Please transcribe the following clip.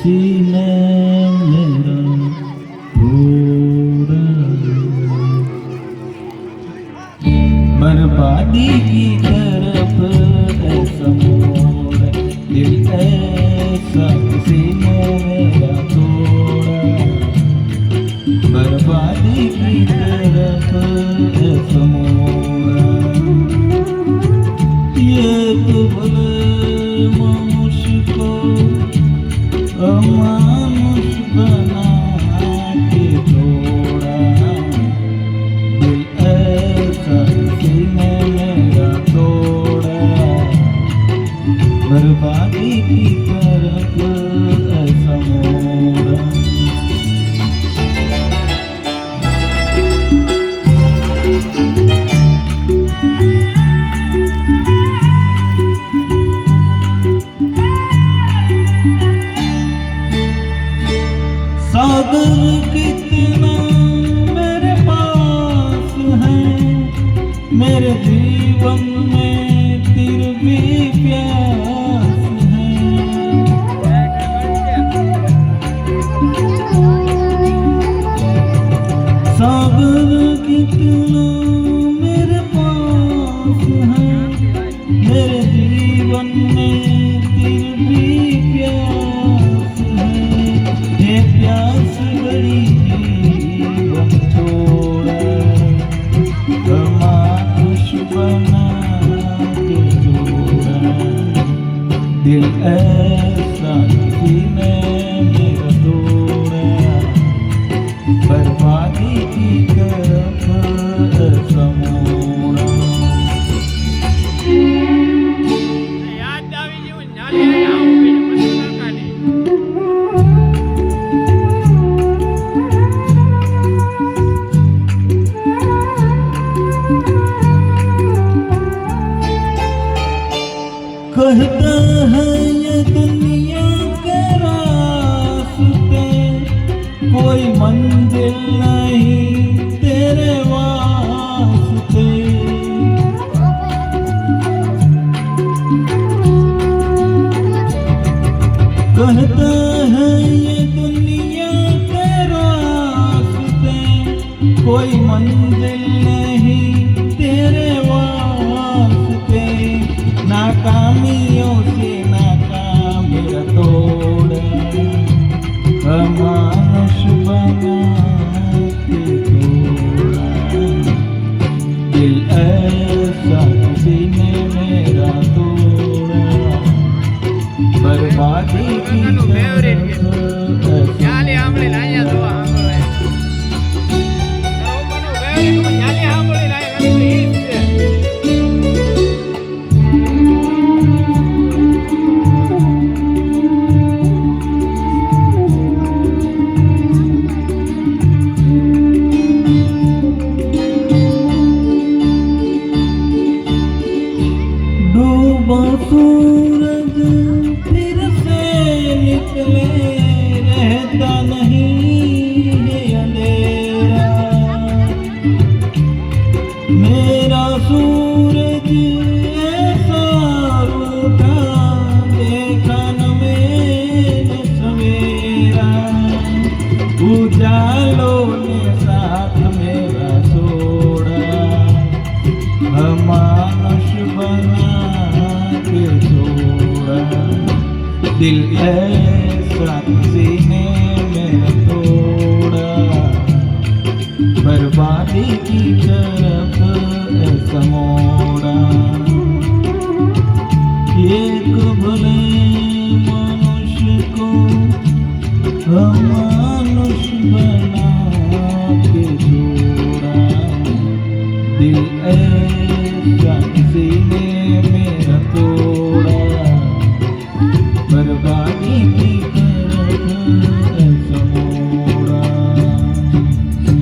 सीने मेरा घोड़ा बर्बादी की तरफ ऐसा मोड़ दिल ऐसा सीने मेरा थोड़ा बर्बादी की तरफ ऐसा मोड़ा ये तो भले मनुष्य को अमानुष बना के छोड़ा दिल ऐसा सीने मेरा तोड़ा बर्बादी की तरफ ऐसा मोड़ा सागर कितना मेरे पास है मेरे जीवन में तेरे भी प्यास है सागर कितना मेरे पास है मेरे जीवन में तेरे भी प्यास है ये प्यास बड़ी जीवन छोड़ा अमानुष बना के छोड़ा दिल ऐसा सीने मेरा तोड़ा बर्बादी की तरफ ऐसा मोड़ा યાદ આવી જેવું નાલે આવું બીજું બધું કાઢે कहता है ये दुनिया के रास्ते कोई मंजिल नहीं तेरे वास्ते कहता है ये दुनिया के रास्ते कोई मंजिल नहीं तेरे वास्ते नाकामियों से नाकाम मेरा तोड़ा अमानुष बना के छोड़ा दिल ऐसा सीने मेरा तोड़ा बर्बादी की तरफ ન્યાલે આંબળે લાયા તો આંબળે ન્યાલે આંબળે डूबा सूरज फिर से निकले रहता नहीं है अंधेरा मेरा सूरज ऐसा रूठा देखा न मैंने सवेरा उजालों ने साथ मेरा छोड़ा अमानुष बना के छोड़ा दिल ऐसा सीने में तोड़ा बर्बादी की तरफ ऐसा मोड़ा एक भले मनुष्य को अमानुष बना